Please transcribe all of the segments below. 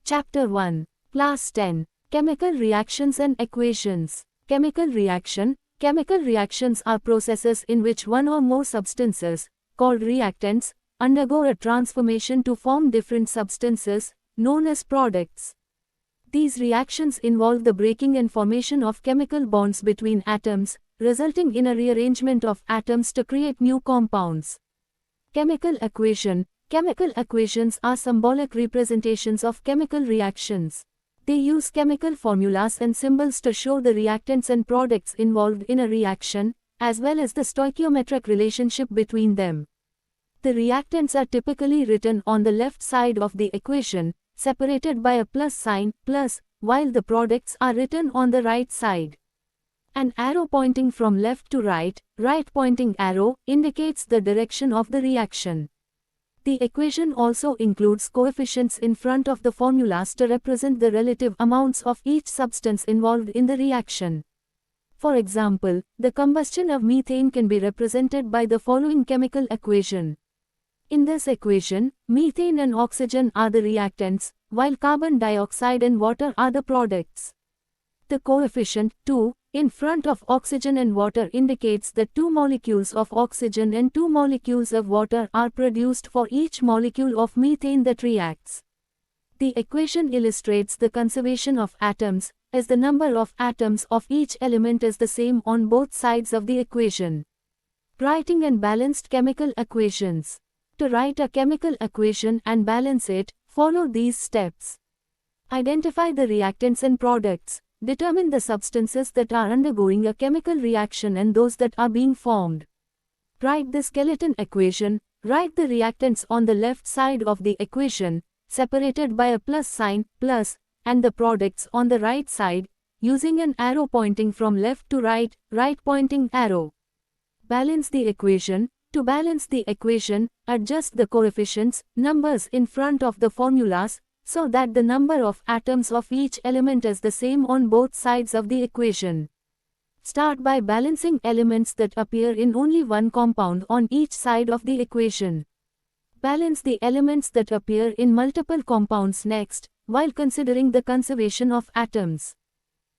Chapter 1. Class 10. Chemical Reactions and Equations. Chemical reaction. Chemical reactions are processes in which one or more substances, called reactants, undergo a transformation to form different substances, known as products. These reactions involve the breaking and formation of chemical bonds between atoms, resulting in a rearrangement of atoms to create new compounds. Chemical equation. Chemical equations are symbolic representations of chemical reactions. They use chemical formulas and symbols to show the reactants and products involved in a reaction, as well as the stoichiometric relationship between them. The reactants are typically written on the left side of the equation, separated by a plus sign, plus, while the products are written on the right side. An arrow pointing from left to right, right pointing arrow, indicates the direction of the reaction. The equation also includes coefficients in front of the formulas to represent the relative amounts of each substance involved in the reaction. For example, the combustion of methane can be represented by the following chemical equation. In this equation, methane and oxygen are the reactants, while carbon dioxide and water are the products. The coefficient 2 in front of oxygen and water indicates that 2 molecules of oxygen and 2 molecules of water are produced for each molecule of methane that reacts. The equation illustrates the conservation of atoms, as the number of atoms of each element is the same on both sides of the equation. Writing and balanced chemical equations. To write a chemical equation and balance it, follow these steps. Identify the reactants and products. Determine the substances that are undergoing a chemical reaction and those that are being formed. Write the skeleton equation. Write the reactants on the left side of the equation, separated by a plus sign, plus, and the products on the right side, using an arrow pointing from left to right, right pointing arrow. Balance the equation. To balance the equation, adjust the coefficients, numbers in front of the formulas, so that the number of atoms of each element is the same on both sides of the equation. Start by balancing elements that appear in only one compound on each side of the equation. Balance the elements that appear in multiple compounds next, while considering the conservation of atoms.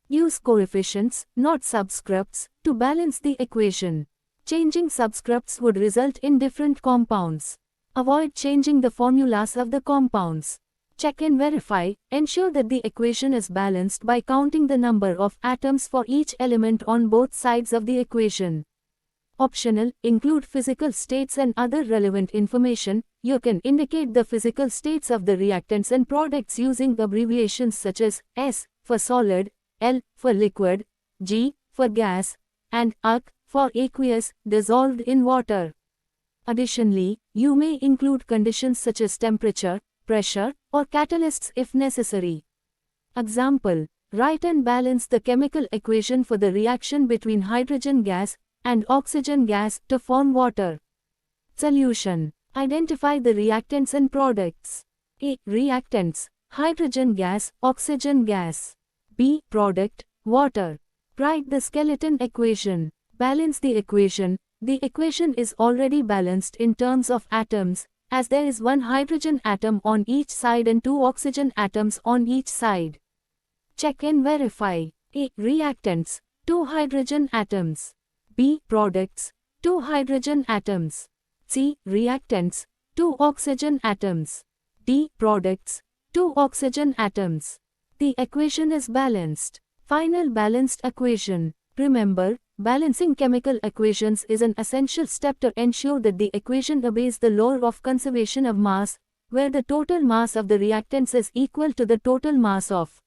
Use coefficients, not subscripts, to balance the equation. Changing subscripts would result in different compounds. Avoid changing the formulas of the compounds. Check and verify. Ensure that the equation is balanced by counting the number of atoms for each element on both sides of the equation. Optional, include physical states and other relevant information. You can indicate the physical states of the reactants and products using abbreviations such as S for solid, L for liquid, G for gas, and AQ for aqueous, dissolved in water. Additionally, you may include conditions such as temperature, pressure, or catalysts if necessary. Example, write and balance the chemical equation for the reaction between hydrogen gas and oxygen gas to form water. Solution. Identify the reactants and products. A. Reactants, hydrogen gas, oxygen gas. B. Product, water. Write the skeleton equation. Balance the equation. The equation is already balanced in terms of atoms, as there is one hydrogen atom on each side and two oxygen atoms on each side. Check and verify. A. Reactants, 2 hydrogen atoms. B. Products, 2 hydrogen atoms. C. Reactants, 2 oxygen atoms. D. Products, 2 oxygen atoms. The equation is balanced. Final balanced equation. Remember, balancing chemical equations is an essential step to ensure that the equation obeys the law of conservation of mass, where the total mass of the reactants is equal to the total mass of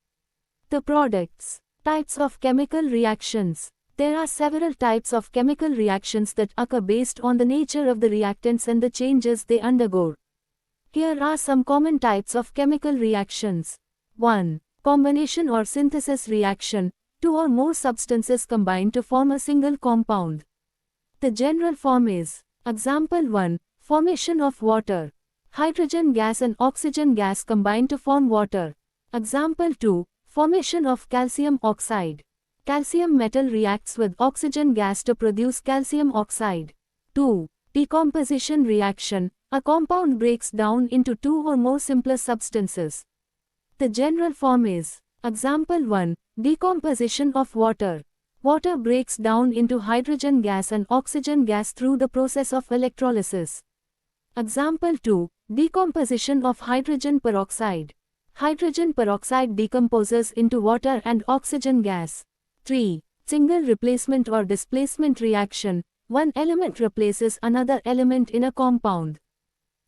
the products. Types of chemical reactions. There are several types of chemical reactions that occur based on the nature of the reactants and the changes they undergo. Here are some common types of chemical reactions. 1. Combination or synthesis reaction. 2 or more substances combine to form a single compound. The general form is, example 1, formation of water. Hydrogen gas and oxygen gas combine to form water. Example 2, formation of calcium oxide. Calcium metal reacts with oxygen gas to produce calcium oxide. 2. Decomposition reaction. A compound breaks down into 2 or more simpler substances. The general form is: Example 1. Decomposition of water. Water breaks down into hydrogen gas and oxygen gas through the process of electrolysis. Example 2. Decomposition of hydrogen peroxide. Hydrogen peroxide decomposes into water and oxygen gas. 3. Single replacement or displacement reaction. One element replaces another element in a compound.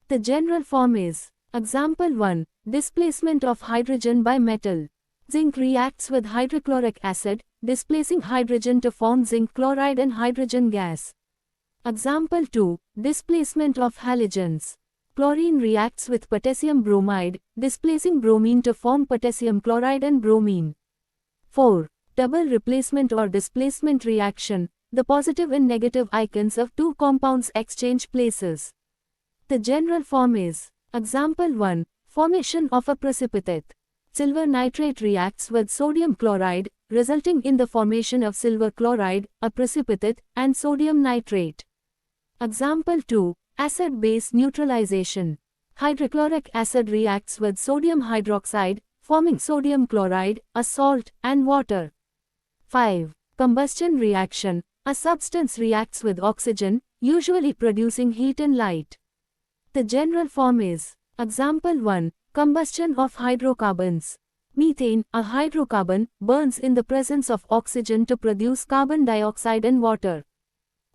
The general form is: Example 1. Displacement of hydrogen by metal. Zinc reacts with hydrochloric acid, displacing hydrogen to form zinc chloride and hydrogen gas. Example 2. Displacement of halogens. Chlorine reacts with potassium bromide, displacing bromine to form potassium chloride and bromine. 4. Double replacement or displacement reaction. The positive and negative ions of two compounds exchange places. The general form is: Example 1. Formation of a precipitate. Silver nitrate reacts with sodium chloride, resulting in the formation of silver chloride, a precipitate, and sodium nitrate. Example 2. Acid-base neutralization. Hydrochloric acid reacts with sodium hydroxide, forming sodium chloride, a salt, and water. 5. Combustion reaction. A substance reacts with oxygen, usually producing heat and light. The general form is: Example 1. Combustion of hydrocarbons. Methane, a hydrocarbon, burns in the presence of oxygen to produce carbon dioxide and water.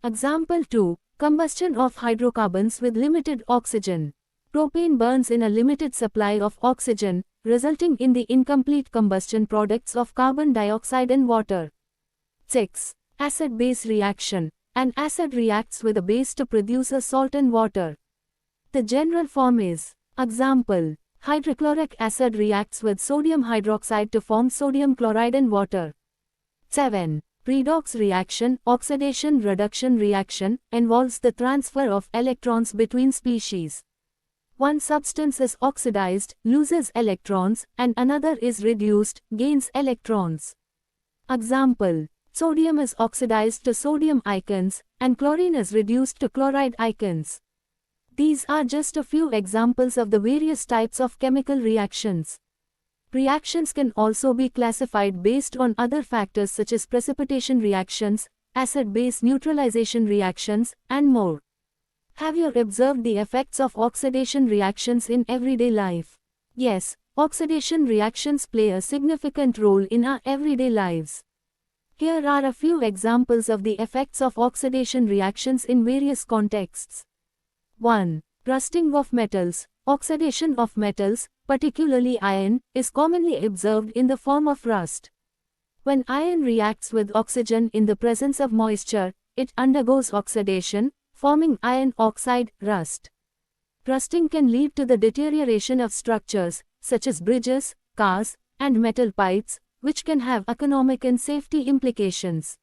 Example 2. Combustion of hydrocarbons with limited oxygen. Propane burns in a limited supply of oxygen, resulting in the incomplete combustion products of carbon dioxide and water. 6. Acid-base reaction. An acid reacts with a base to produce a salt and water. The general form is: Example: hydrochloric acid reacts with sodium hydroxide to form sodium chloride and water. 7. Redox reaction. Oxidation-reduction reaction involves the transfer of electrons between species. One substance is oxidized, loses electrons, and another is reduced, gains electrons. Example: sodium is oxidized to sodium ions, and chlorine is reduced to chloride ions. These are just a few examples of the various types of chemical reactions. Reactions can also be classified based on other factors such as precipitation reactions, acid-base neutralization reactions, and more. Have you observed the effects of oxidation reactions in everyday life? Yes, oxidation reactions play a significant role in our everyday lives. Here are a few examples of the effects of oxidation reactions in various contexts. 1. Rusting of metals. Oxidation of metals, particularly iron, is commonly observed in the form of rust. When iron reacts with oxygen in the presence of moisture, it undergoes oxidation, forming iron oxide, rust. Rusting can lead to the deterioration of structures, such as bridges, cars, and metal pipes, which can have economic and safety implications.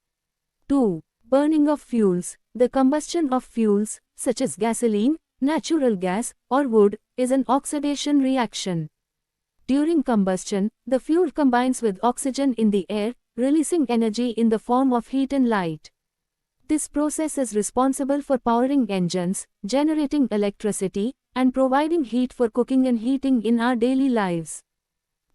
2. Burning of fuels. The combustion of fuels, such as gasoline, natural gas, or wood, is an oxidation reaction. During combustion, the fuel combines with oxygen in the air, releasing energy in the form of heat and light. This process is responsible for powering engines, generating electricity, and providing heat for cooking and heating in our daily lives.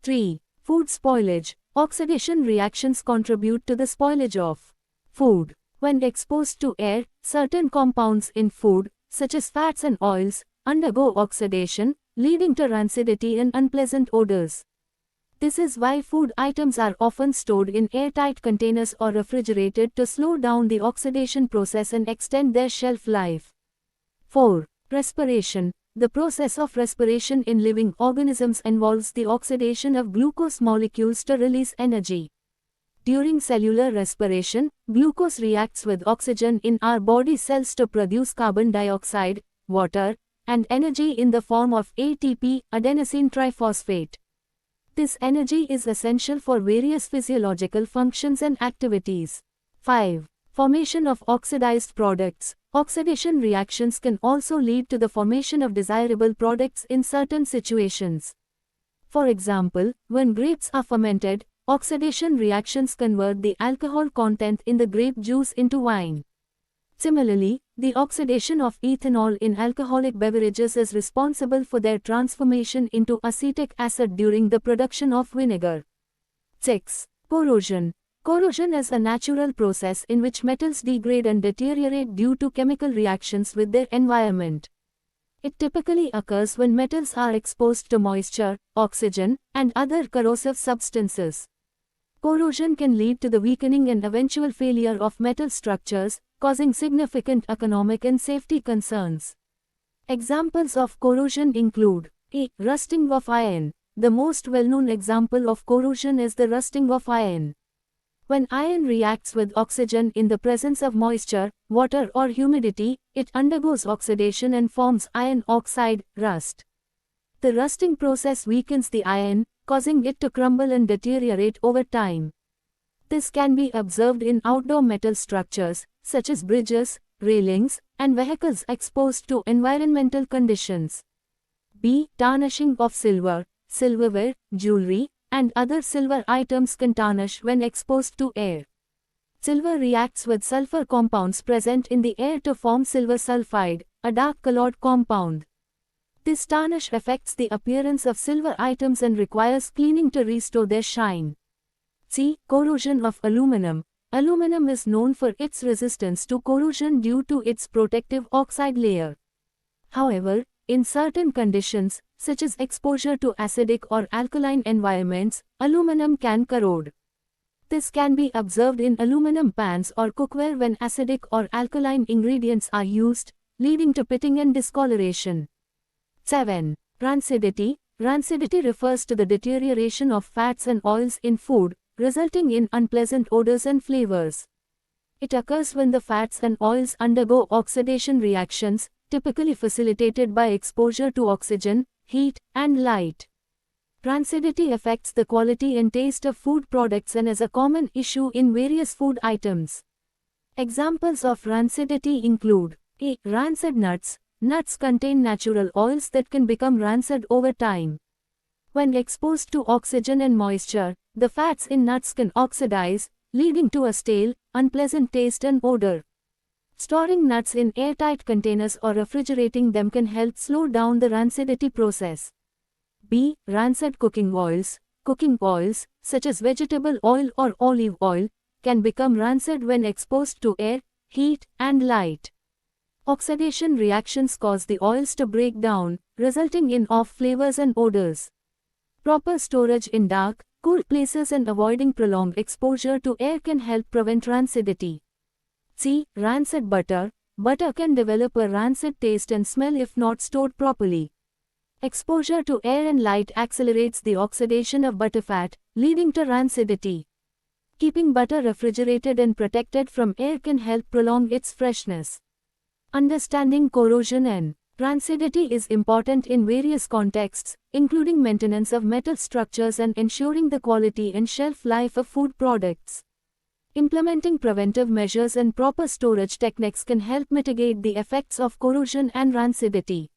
3. Food spoilage. Oxidation reactions contribute to the spoilage of food. When exposed to air, certain compounds in food, such as fats and oils, undergo oxidation, leading to rancidity and unpleasant odors. This is why food items are often stored in airtight containers or refrigerated to slow down the oxidation process and extend their shelf life. 4. Respiration. The process of respiration in living organisms involves the oxidation of glucose molecules to release energy. During cellular respiration, glucose reacts with oxygen in our body cells to produce carbon dioxide, water, and energy in the form of ATP, adenosine triphosphate. This energy is essential for various physiological functions and activities. 5. Formation of oxidized products. Oxidation reactions can also lead to the formation of desirable products in certain situations. For example, when grapes are fermented, oxidation reactions convert the alcohol content in the grape juice into wine. Similarly, the oxidation of ethanol in alcoholic beverages is responsible for their transformation into acetic acid during the production of vinegar. 6. Corrosion. Corrosion is a natural process in which metals degrade and deteriorate due to chemical reactions with their environment. It typically occurs when metals are exposed to moisture, oxygen, and other corrosive substances. Corrosion can lead to the weakening and eventual failure of metal structures, causing significant economic and safety concerns. Examples of corrosion include a. Rusting of iron. The most well-known example of corrosion is the rusting of iron. When iron reacts with oxygen in the presence of moisture, water or humidity, it undergoes oxidation and forms iron oxide, rust. The rusting process weakens the iron, causing it to crumble and deteriorate over time. This can be observed in outdoor metal structures, such as bridges, railings, and vehicles exposed to environmental conditions. B. Tarnishing of silver. Silverware, jewelry, and other silver items can tarnish when exposed to air. Silver reacts with sulfur compounds present in the air to form silver sulfide, a dark-colored compound. This tarnish affects the appearance of silver items and requires cleaning to restore their shine. C. Corrosion of aluminum. Aluminum is known for its resistance to corrosion due to its protective oxide layer. However, in certain conditions, such as exposure to acidic or alkaline environments, aluminum can corrode. This can be observed in aluminum pans or cookware when acidic or alkaline ingredients are used, leading to pitting and discoloration. 7. Rancidity. Rancidity refers to the deterioration of fats and oils in food, resulting in unpleasant odors and flavors. It occurs when the fats and oils undergo oxidation reactions, typically facilitated by exposure to oxygen, heat, and light. Rancidity affects the quality and taste of food products and is a common issue in various food items. Examples of rancidity include a. Rancid nuts. Nuts contain natural oils that can become rancid over time. When exposed to oxygen and moisture, the fats in nuts can oxidize, leading to a stale, unpleasant taste and odor. Storing nuts in airtight containers or refrigerating them can help slow down the rancidity process. B. Rancid cooking oils. Cooking oils, such as vegetable oil or olive oil, can become rancid when exposed to air, heat, and light. Oxidation reactions cause the oils to break down, resulting in off flavors and odors. Proper storage in dark, cool places and avoiding prolonged exposure to air can help prevent rancidity. C. Rancid butter. Butter can develop a rancid taste and smell if not stored properly. Exposure to air and light accelerates the oxidation of butterfat, leading to rancidity. Keeping butter refrigerated and protected from air can help prolong its freshness. Understanding corrosion and rancidity is important in various contexts, including maintenance of metal structures and ensuring the quality and shelf life of food products. Implementing preventive measures and proper storage techniques can help mitigate the effects of corrosion and rancidity.